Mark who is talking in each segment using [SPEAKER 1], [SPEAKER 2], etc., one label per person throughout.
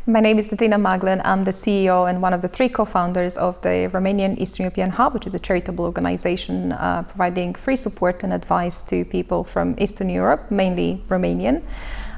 [SPEAKER 1] My name is Adina Maglan. I'm the CEO and one of the 3 co-founders of the Romanian Eastern European Hub, which is a charitable organization providing free support and advice to people from Eastern Europe, mainly Romanian.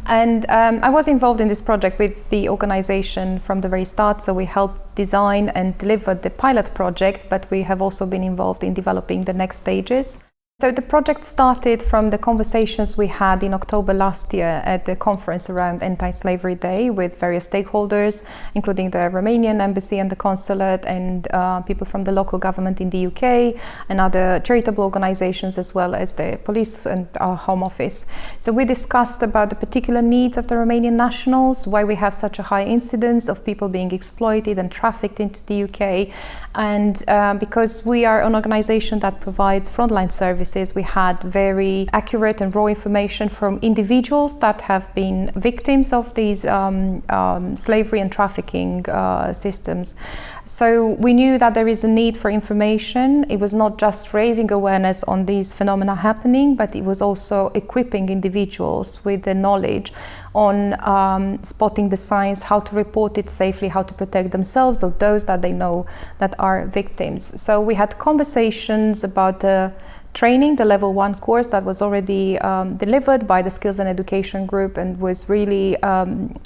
[SPEAKER 1] And I was involved in this project with the organization from the very start, so we helped design and deliver the pilot project, but we have also been involved in developing the next stages. So the project started from the conversations we had in October last year at the conference around Anti-Slavery Day with various stakeholders, including the Romanian embassy and the consulate and people from the local government in the UK and other charitable organizations, as well as the police and our Home Office. So we discussed about the particular needs of the Romanian nationals, why we have such a high incidence of people being exploited and trafficked into the UK. And because we are an organization that provides frontline services, we had very accurate and raw information from individuals that have been victims of these slavery and trafficking systems. So we knew that there is a need for information. It was not just raising awareness on these phenomena happening, but it was also equipping individuals with the knowledge on spotting the signs, how to report it safely, how to protect themselves or those that they know that are victims. So we had conversations about the training, the level 1 course that was already delivered by the Skills and Education Group and was really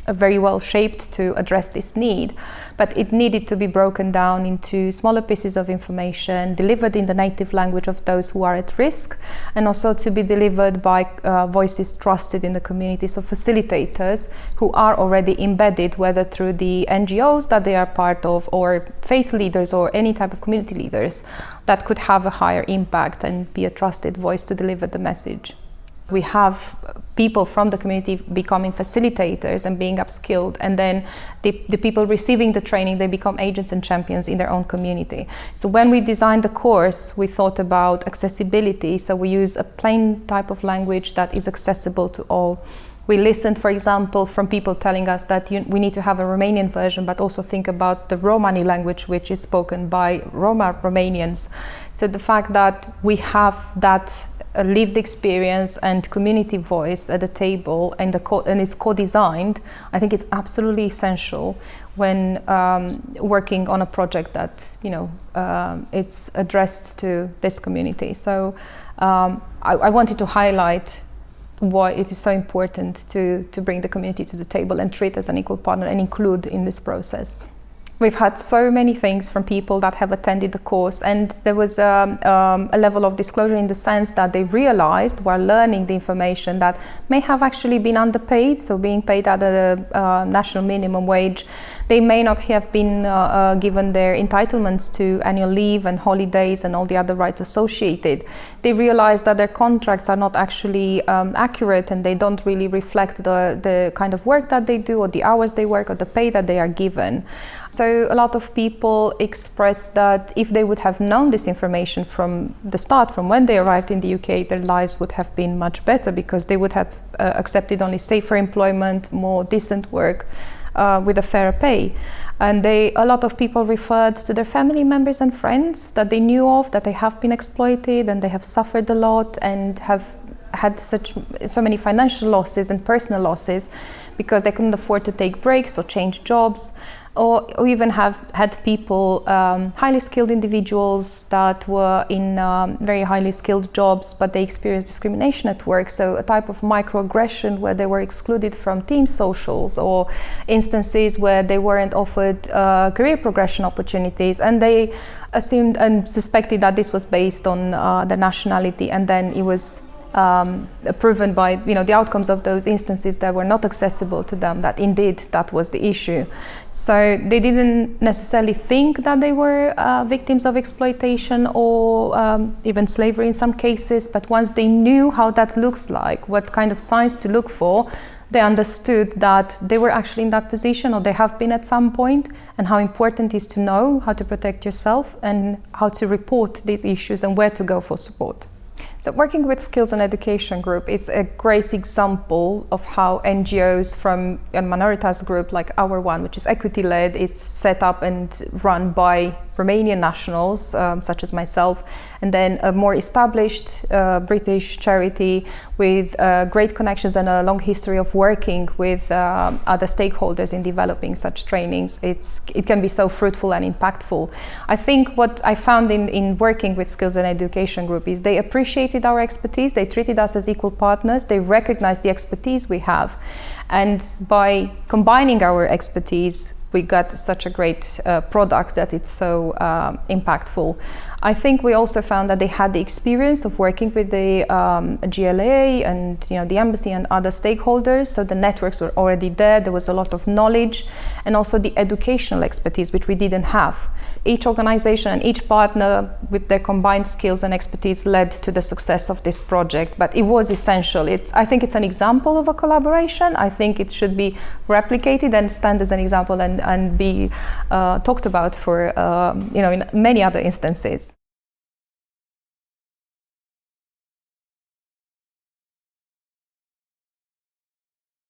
[SPEAKER 1] very well shaped to address this need. But it needed to be broken down into smaller pieces of information, delivered in the native language of those who are at risk, and also to be delivered by voices trusted in the community, so facilitators who are already embedded, whether through the NGOs that they are part of or faith leaders or any type of community leaders that could have a higher impact and be a trusted voice to deliver the message. We have people from the community becoming facilitators and being upskilled, and then the people receiving the training, they become agents and champions in their own community. So when we designed the course, we thought about accessibility, so we use a plain type of language that is accessible to all. We listened, for example, from people telling us that we need to have a Romanian version, but also think about the Romani language, which is spoken by Roma Romanians. So the fact that we have that lived experience and community voice at the table and it's co-designed, I think it's absolutely essential when working on a project that it's addressed to this community. So I wanted to highlight why it is so important to bring the community to the table and treat as an equal partner and include in this process. We've had so many things from people that have attended the course, and there was a level of disclosure in the sense that they realized while learning the information that may have actually been underpaid, so being paid at a national minimum wage. They may not have been given their entitlements to annual leave and holidays and all the other rights associated. They realized that their contracts are not actually accurate and they don't really reflect the kind of work that they do or the hours they work or the pay that they are given. So a lot of people expressed that if they would have known this information from the start, from when they arrived in the UK, their lives would have been much better because they would have accepted only safer employment, more decent work, with a fairer pay. And a lot of people referred to their family members and friends that they knew of, that they have been exploited and they have suffered a lot and have had so many financial losses and personal losses because they couldn't afford to take breaks or change jobs, or even have had people, highly skilled individuals that were in very highly skilled jobs, but they experienced discrimination at work. So a type of microaggression where they were excluded from team socials, or instances where they weren't offered career progression opportunities, and they assumed and suspected that this was based on their nationality, and then it was proven by the outcomes of those instances that were not accessible to them, that indeed that was the issue. So they didn't necessarily think that they were victims of exploitation or even slavery in some cases, but once they knew how that looks like, what kind of signs to look for, they understood that they were actually in that position, or they have been at some point, and how important it is to know how to protect yourself and how to report these issues and where to go for support. So working with Skills and Education Group is a great example of how NGOs from a minoritas group like our one, which is equity-led, is set up and run by Romanian nationals, such as myself, and then a more established British charity with great connections and a long history of working with other stakeholders in developing such trainings. It can be so fruitful and impactful. I think what I found in working with Skills and Education Group is they appreciated our expertise, they treated us as equal partners, they recognized the expertise we have, and by combining our expertise, we got such a great product that it's so impactful. I think we also found that they had the experience of working with the GLAA and the embassy and other stakeholders, so the networks were already there. There was a lot of knowledge and also the educational expertise, which we didn't have. Each organization and each partner with their combined skills and expertise led to the success of this project, but it was essential. I think it's an example of a collaboration. I think it should be replicated and stand as an example and be talked about for in many other instances.